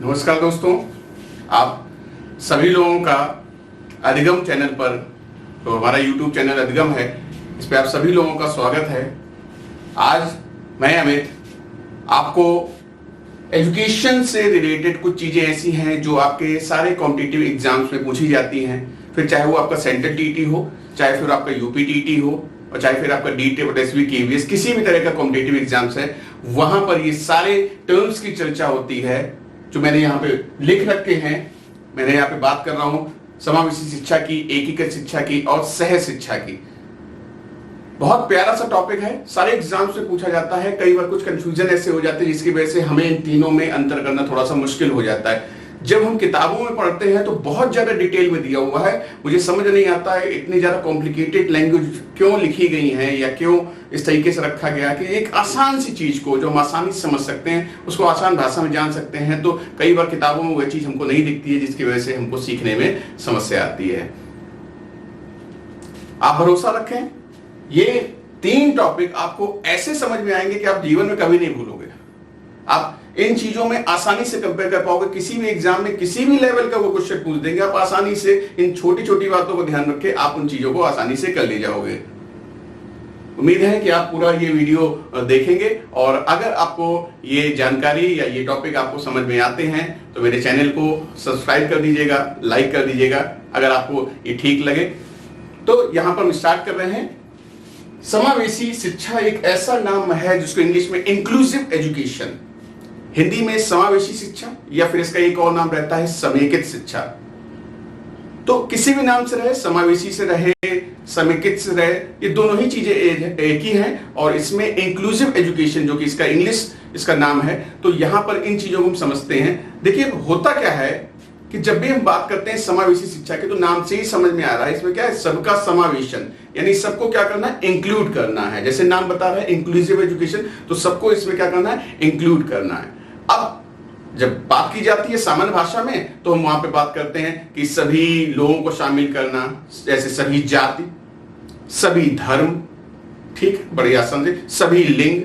नमस्कार दोस्तों, आप सभी लोगों का अधिगम चैनल पर, तो हमारा YouTube चैनल अधिगम है, इस पर आप सभी लोगों का स्वागत है। आज मैं अमित आपको एजुकेशन से रिलेटेड कुछ चीजें ऐसी हैं जो आपके सारे कॉम्पिटिटिव एग्जाम्स में पूछी जाती हैं, फिर चाहे वो आपका सेंट्रल टीटी हो, चाहे फिर आपका यूपी टीटी हो, और चाहे फिर आपका डीटी और एसबी केवीएस किसी भी तरह का कॉम्पिटिटिव एग्जाम्स है, वहां पर ये सारे टर्म्स की चर्चा होती है जो मैंने यहाँ पे लिख रखे हैं। मैंने यहाँ पे बात कर रहा हूं समावेशी शिक्षा की, एकीकृत शिक्षा की और सह शिक्षा की। बहुत प्यारा सा टॉपिक है, सारे एग्जाम्स में पूछा जाता है। कई बार कुछ कंफ्यूजन ऐसे हो जाते हैं जिसकी वजह से हमें इन तीनों में अंतर करना थोड़ा सा मुश्किल हो जाता है। जब हम किताबों में पढ़ते हैं तो बहुत ज्यादा डिटेल में दिया हुआ है, मुझे समझ नहीं आता है इतनी ज्यादा कॉम्प्लिकेटेड लैंग्वेज क्यों लिखी गई है या क्यों इस तरीके से रखा गया कि एक आसान सी चीज को जो हम आसानी से समझ सकते हैं उसको आसान भाषा में जान सकते हैं। तो कई बार किताबों में वह चीज हमको नहीं दिखती है जिसकी वजह से हमको सीखने में समस्या आती है। आप भरोसा रखें, ये 3 टॉपिक आपको ऐसे समझ में आएंगे कि आप जीवन में कभी नहीं भूलोगे। आप इन चीजों में आसानी से कंपेयर कर पाओगे। किसी भी एग्जाम में किसी भी लेवल का वो क्वेश्चन पूछ देंगे, आप आसानी से इन छोटी छोटी बातों को ध्यान रख के आप उन चीजों को आसानी से कर ले जाओगे। उम्मीद है कि आप पूरा ये वीडियो देखेंगे, और अगर आपको ये जानकारी या ये टॉपिक आपको समझ में आते हैं तो मेरे चैनल को सब्सक्राइब कर दीजिएगा, लाइक कर दीजिएगा अगर आपको ये ठीक लगे। तो यहां पर हम स्टार्ट कर रहे हैं। समावेशी शिक्षा एक ऐसा नाम है जिसको इंग्लिश में इंक्लूसिव एजुकेशन, हिंदी में समावेशी शिक्षा, या फिर इसका एक और नाम रहता है समेकित शिक्षा। तो किसी भी नाम से रहे, समावेशी से रहे, समेकित से रहे, ये दोनों ही चीजें एक ही हैं। और इसमें इंक्लूसिव एजुकेशन जो कि इसका इंग्लिश इसका नाम है, तो यहां पर इन चीजों को हम समझते हैं। देखिए होता क्या है कि जब भी हम बात करते हैं समावेशी शिक्षा के, तो नाम से ही समझ में आ रहा है इसमें क्या है, सबका समावेशन, यानी सबको क्या करना है, इंक्लूड करना है। जैसे नाम बता रहा है इंक्लूसिव एजुकेशन, तो सबको इसमें क्या करना है, इंक्लूड करना है। अब जब बात की जाती है सामान्य भाषा में, तो हम वहां पे बात करते हैं कि सभी लोगों को शामिल करना, जैसे सभी जाति, सभी धर्म, ठीक, बड़ी आसान से, सभी लिंग।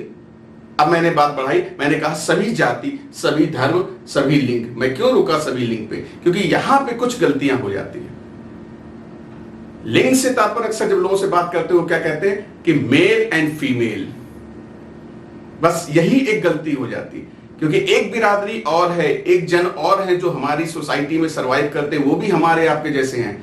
अब मैंने बात बढ़ाई, मैंने कहा सभी जाति, सभी धर्म, सभी लिंग। मैं क्यों रुका सभी लिंग पे? क्योंकि यहां पे कुछ गलतियां हो जाती हैं। लिंग से तात्पर्य अक्सर जब लोगों से बात करते हो क्या कहते हैं कि मेल एंड फीमेल, बस यही एक गलती हो जाती है। क्योंकि एक बिरादरी और है, एक जन और है जो हमारी सोसाइटी में सरवाइव करते हैं, वो भी हमारे आपके जैसे हैं।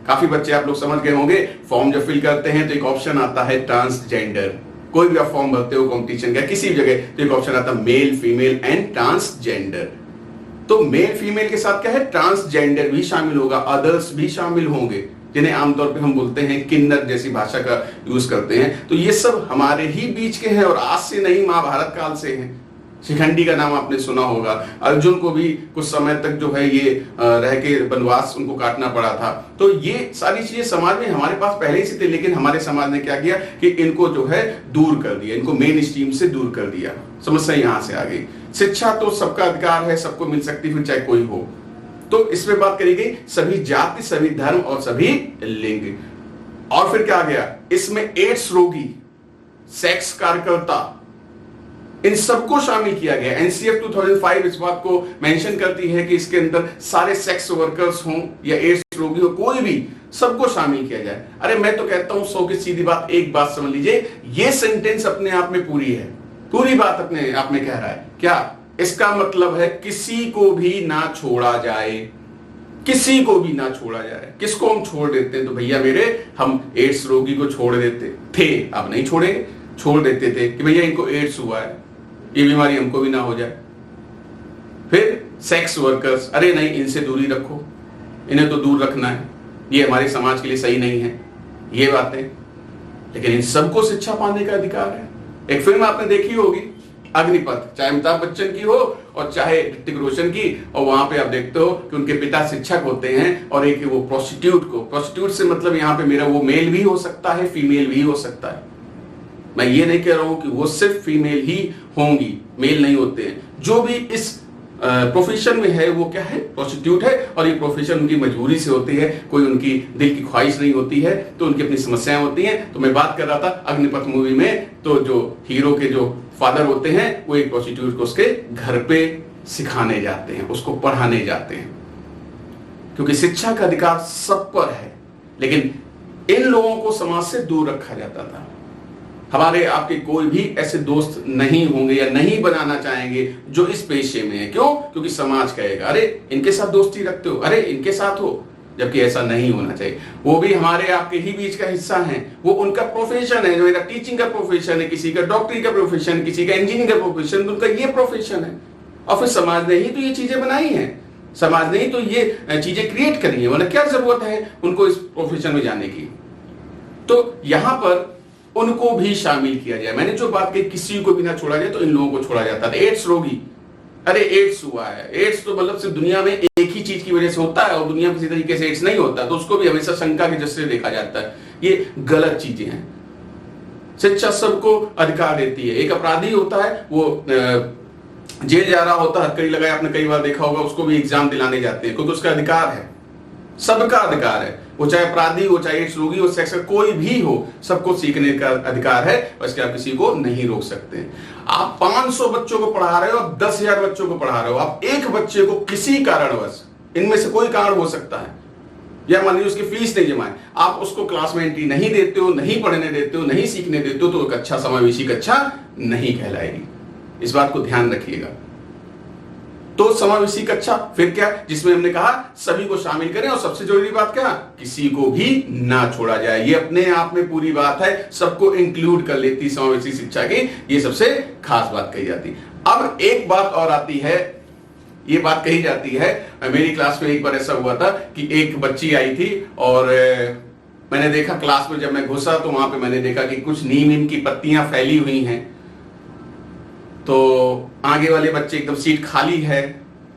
काफी बच्चे आप लोग समझ गए होंगे, फॉर्म जब फिल करते हैं तो एक ऑप्शन आता है ट्रांसजेंडर। कोई भी आप फॉर्म भरते हो कॉम्पिटिशन का किसी भी जगह, तो एक ऑप्शन आता है मेल, फीमेल एंड ट्रांसजेंडर। तो मेल फीमेल के साथ क्या है, ट्रांसजेंडर भी शामिल होगा, अदर्स भी शामिल होंगे, जिन्हें आमतौर पे हम बोलते हैं किन्नर जैसी भाषा का यूज करते हैं। तो ये सब हमारे ही बीच के हैं और आज से नहीं, महाभारत काल से हैं। शिखंडी का नाम आपने सुना होगा, अर्जुन को भी कुछ समय तक जो है ये रह के वनवास उनको काटना पड़ा था। तो ये सारी चीजें समाज में हमारे पास पहले ही से थे, लेकिन हमारे समाज ने क्या किया कि इनको जो है दूर कर दिया, इनको मेन स्ट्रीम से दूर कर दिया। समस्या यहां से आ गई। शिक्षा तो सबका अधिकार है, सबको मिल सकती, फिर चाहे कोई हो। तो इसमें बात करी गई सभी जाति, सभी धर्म और सभी लिंग। और फिर क्या आ गया, इसमें एड्स रोगी, सेक्स कार्यकर्ता, इन सबको शामिल किया गया। एनसीएफ 2005 इस बात को मेंशन करती है कि इसके अंदर सारे सेक्स वर्कर्स हों या एड्स रोगी हो, कोई भी, सबको शामिल किया जाए। अरे मैं तो कहता हूं 100 की सीधी बात, एक बात समझ लीजिए, ये सेंटेंस अपने आप में पूरी है, पूरी बात अपने आप में कह रहा है। क्या इसका मतलब है किसी को भी ना छोड़ा जाए, किसी को भी ना छोड़ा जाए। किसको हम छोड़ देते हैं? तो भैया मेरे, हम एड्स रोगी को छोड़ देते थे, अब नहीं छोड़ेंगे। छोड़ देते थे कि भैया इनको एड्स हुआ है, ये बीमारी हमको भी ना हो जाए। फिर सेक्स वर्कर्स, अरे नहीं इनसे दूरी रखो, इन्हें तो दूर रखना है, ये हमारे समाज के लिए सही नहीं है, ये बातें। लेकिन इन सबको शिक्षा पाने का अधिकार है। एक फिल्म आपने देखी होगी अग्निपथ, चाहे अमिताभ बच्चन की हो और चाहे ऋतिक रोशन की, और वहां पे आप देखते हो कि उनके पिता शिक्षक होते हैं और एक वो प्रोस्टिट्यूट को, प्रोस्टिट्यूट से मतलब यहाँ पे मेरा वो मेल भी हो सकता है, फीमेल भी हो सकता है। मैं ये नहीं कह रहा हूं कि वो सिर्फ फीमेल ही होंगी, मेल नहीं होते हैं। जो भी इस प्रोफेशन में है वो क्या है, प्रोस्टिट्यूट है, और ये प्रोफेशन उनकी मजबूरी से होती है, कोई उनकी दिल की ख्वाहिश नहीं होती है, तो उनकी अपनी समस्याएं होती हैं। तो मैं बात कर रहा था अग्निपथ मूवी में, तो जो हीरो के जो फादर होते हैं वो एक प्रोस्टिट्यूट को उसके घर पे सिखाने जाते हैं, उसको पढ़ाने जाते हैं, क्योंकि शिक्षा का अधिकार सब पर है। लेकिन इन लोगों को समाज से दूर रखा जाता था। हमारे आपके कोई भी ऐसे दोस्त नहीं होंगे या नहीं बनाना चाहेंगे जो इस पेशे में है। क्यों? क्योंकि समाज कहेगा अरे इनके साथ दोस्ती रखते हो, अरे इनके साथ हो, जबकि ऐसा नहीं होना चाहिए। वो भी हमारे आपके ही बीच का हिस्सा है, वो उनका प्रोफेशन है। मेरा टीचिंग का प्रोफेशन है, किसी का डॉक्टरी का प्रोफेशन, किसी का इंजीनियरिंग का प्रोफेशन, उनका ये प्रोफेशन है। और फिर समाज ने ही तो ये चीजें बनाई हैं, समाज ने ही तो ये चीजें क्रिएट करी है, वरना क्या जरूरत है उनको इस प्रोफेशन में जाने की। तो यहां पर उनको भी शामिल किया जाए। मैंने जो बात कही किसी को भी ना छोड़ा जाए, तो इन लोगों को छोड़ा जाता था। एड्स रोगी, अरे एड्स हुआ है, एड्स तो मतलब सिर्फ दुनिया में एक ही चीज की वजह से होता है और दुनिया में किसी तरीके से एड्स नहीं होता, तो उसको भी हमेशा शंका की दृष्टि से देखा जाता है। ये गलत चीजें हैं। शिक्षा सबको अधिकार देती है। एक अपराधी होता है, वो जेल जा रहा होता है, हथकड़ी लगाए, आपने कई बार देखा होगा, उसको भी एग्जाम दिलाने जाते हैं, क्योंकि उसका अधिकार है, सबका अधिकार है। वो चाहे अपराधी हो, चाहे एड्स रोगी हो, सेक्स का कोई भी हो, सबको सीखने का अधिकार है। बस आप किसी को नहीं रोक सकते। आप 500 बच्चों को पढ़ा रहे हो, आप 10,000 बच्चों को पढ़ा रहे हो, आप एक बच्चे को किसी कारणवश, इनमें से कोई कारण हो सकता है, या मान लीजिए उसकी फीस नहीं जमाए, आप उसको क्लास में एंट्री नहीं देते हो, नहीं पढ़ने देते हो, नहीं सीखने देते हो, तो एक अच्छा समावेशी कक्षा नहीं कहलाएगी। इस बात को ध्यान रखिएगा। तो समावेशी कक्षा फिर क्या, जिसमें हमने कहा सभी को शामिल करें, और सबसे जरूरी बात क्या, किसी को भी ना छोड़ा जाए। ये अपने आप में पूरी बात है, सबको इंक्लूड कर लेती समावेशी शिक्षा की, ये सबसे खास बात कही जाती। अब एक बात और आती है, ये बात कही जाती है, मेरी क्लास में एक बार ऐसा हुआ था कि एक बच्ची आई थी और मैंने देखा क्लास में, जब मैं घुसा तो वहां पे मैंने देखा कि कुछ नीम की पत्तियां फैली हुई हैं। तो आगे वाले बच्चे, एकदम सीट खाली है,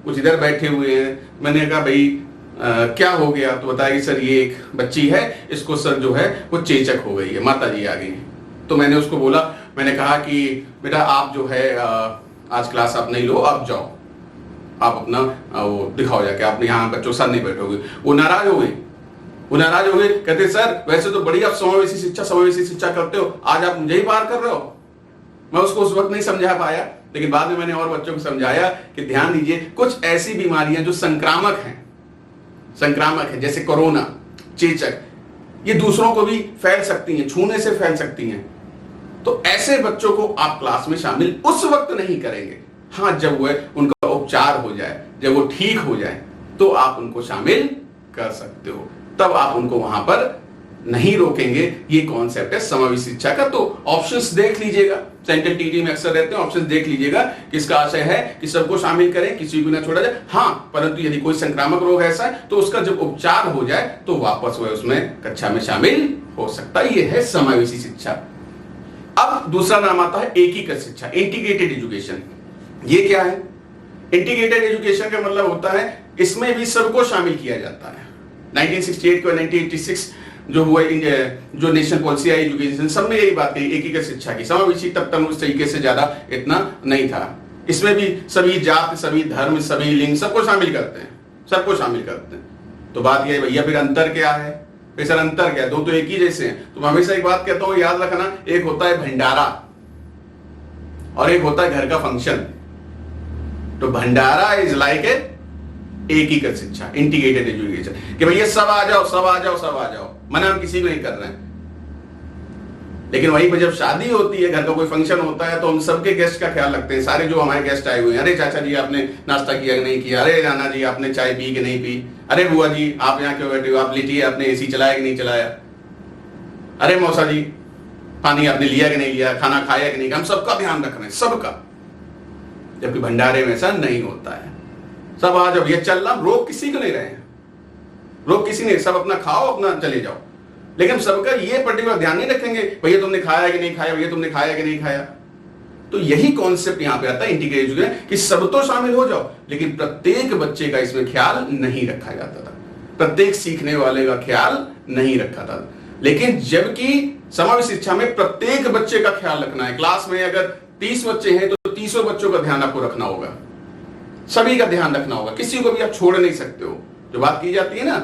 कुछ इधर बैठे हुए हैं। मैंने कहा भाई क्या हो गया? तो बताया कि सर ये एक बच्ची है, इसको सर जो है वो चेचक हो गई है, माता जी आ गई। तो मैंने उसको बोला, मैंने कहा कि बेटा आप जो है आज क्लास आप नहीं लो, आप जाओ, आप अपना वो दिखाओ जाके, आप यहाँ बच्चों के साथ नहीं बैठोगे। वो नाराज हो गई, कहते सर वैसे तो बड़ी आप समावेशी शिक्षा करते हो, आज आप मुझे ही बाहर कर रहे हो। मैं उसको उस वक्त नहीं समझा पाया, लेकिन बाद में मैंने और बच्चों को समझाया कि ध्यान दीजिए, कुछ ऐसी बीमारियां जो संक्रामक हैं, जैसे कोरोना, चेचक, ये दूसरों को भी फैल सकती हैं, छूने से फैल सकती हैं। तो ऐसे बच्चों को आप क्लास में शामिल उस वक्त नहीं करेंगे। हाँ, जब वह उनका उपचार हो जाए, जब वो ठीक हो जाए, तो आप उनको शामिल कर सकते हो, तब आप उनको वहां पर नहीं रोकेंगे। ये कॉन्सेप्ट है समावेशी शिक्षा का। तो ऑप्शंस देख लीजिएगा, सेंट्रल टीटी में अक्सर रहते हैं, ऑप्शंस देख लीजिएगा कि इसका आशय है कि सबको शामिल करें, किसी को ना छोड़ा जाए। हाँ, परंतु यदि कोई संक्रामक रोग ऐसा है तो उसका जब उपचार हो जाए तो वापस वह उसमें कक्षा में शामिल हो सकता है। यह है समावेशी शिक्षा। अब दूसरा नाम आता है एकीकृत शिक्षा, इंटीग्रेटेड एजुकेशन। ये क्या है? इंटीग्रेटेड एजुकेशन का मतलब होता है इसमें भी सबको शामिल किया जाता है। 1968 को 1986 जो हुआ, जो नेशनल पॉलिसी आई एजुकेशन, सब में यही बात कही, एकीकृत शिक्षा की। समावेशी तब तक उस तरीके से ज्यादा इतना नहीं था। इसमें भी सभी जाति, सभी धर्म, सभी लिंग, सबको शामिल करते हैं, तो बात यह है भैया फिर अंतर क्या है? फिर सर अंतर क्या है? दो तो एक ही जैसे हैं। तो मैं हमेशा एक बात कहता हूं, याद रखना, एक होता है भंडारा और एक होता है घर का फंक्शन। तो भंडारा इज लाइक ए एकीकृत शिक्षा, इंटीग्रेटेड एजुकेशन, कि भैया सब आ जाओ, मना हम किसी को नहीं कर रहे हैं। लेकिन वहीं पर जब शादी होती है, घर का कोई फंक्शन होता है, तो हम सबके गेस्ट का ख्याल रखते हैं। सारे जो हमारे गेस्ट आए हुए हैं, अरे चाचा जी आपने नाश्ता किया कि नहीं किया, अरे नाना जी आपने चाय पी कि नहीं पी, अरे बुआ जी आप यहाँ क्यों बैठे हो, आप लेटिए, आपने एसी चलाया कि नहीं चलाया, अरे मौसा जी पानी आपने लिया कि नहीं लिया, खाना खाया कि नहीं। हम सबका ध्यान रख रहे हैं, सबका। जबकि भंडारे में ऐसा नहीं होता है। सब आ जाओ, ये चल रहा, रोक किसी को नहीं रहे हैं, रोक किसी नहीं, सब अपना खाओ, अपना चले जाओ। लेकिन सबका ये पर्टिकुलर ध्यान नहीं रखेंगे, भैया तुमने खाया कि नहीं खाया, भैया तुमने खाया कि नहीं खाया। तो यही कॉन्सेप्ट यहां पे आता है इंटीग्रेटेड एजुकेशन, कि सब तो शामिल हो जाओ, लेकिन प्रत्येक बच्चे का इसमें ख्याल नहीं रखा जाता था, प्रत्येक सीखने वाले का ख्याल नहीं रखा था। लेकिन जबकि समावेशी शिक्षा में प्रत्येक बच्चे का ख्याल रखना है। क्लास में अगर 30 बच्चे हैं तो 30 बच्चों का ध्यान आपको रखना होगा, सभी का ध्यान रखना होगा, किसी को भी आप छोड़ नहीं सकते हो। जो बात की जाती है ना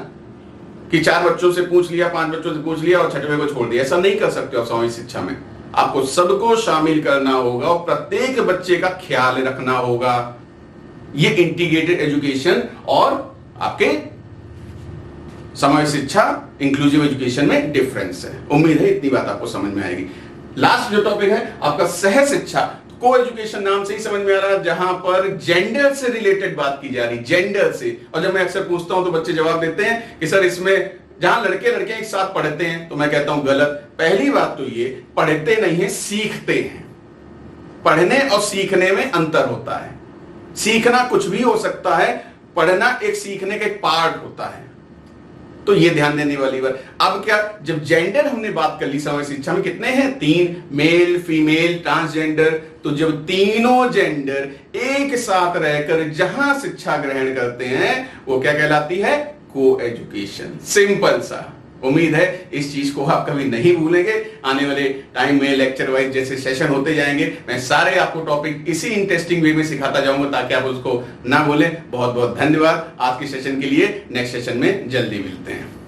कि 4 बच्चों से पूछ लिया, 5 बच्चों से पूछ लिया और 6वें को छोड़ दिया, ऐसा नहीं कर सकते हो आप समावेशी शिक्षा में। आपको सबको शामिल करना होगा और प्रत्येक बच्चे का ख्याल रखना होगा। ये इंटीग्रेटेड एजुकेशन और आपके समावेशी शिक्षा इंक्लूसिव एजुकेशन में डिफरेंस है। उम्मीद है इतनी बात आपको समझ में आएगी। लास्ट जो टॉपिक है आपका सह शिक्षा, को एजुकेशन नाम से ही समझ में आ रहा है, जहां पर जेंडर से रिलेटेड बात की जा रही, जेंडर से। और जब मैं अक्सर पूछता हूं तो बच्चे जवाब देते हैं कि सर इसमें जहां लड़के लड़के एक साथ पढ़ते हैं, तो मैं कहता हूं गलत। पहली बात तो ये, पढ़ते नहीं है, सीखते हैं। पढ़ने और सीखने में अंतर होता है। सीखना कुछ भी हो सकता है, पढ़ना एक सीखने का एक पार्ट होता है। तो ये ध्यान देने वाली बात। अब क्या, जब जेंडर हमने बात कर ली, समय शिक्षा में कितने हैं, 3, मेल, फीमेल, ट्रांसजेंडर। तो जब तीनों जेंडर एक साथ रहकर जहां शिक्षा ग्रहण करते हैं, वो क्या कहलाती है, को एजुकेशन। सिंपल सा। उम्मीद है इस चीज को आप कभी नहीं भूलेंगे। आने वाले टाइम में लेक्चर वाइज जैसे सेशन होते जाएंगे, मैं सारे आपको टॉपिक इसी इंटरेस्टिंग वे में सिखाता जाऊंगा ताकि आप उसको ना भूलें। बहुत बहुत धन्यवाद आज के सेशन के लिए। नेक्स्ट सेशन में जल्दी मिलते हैं।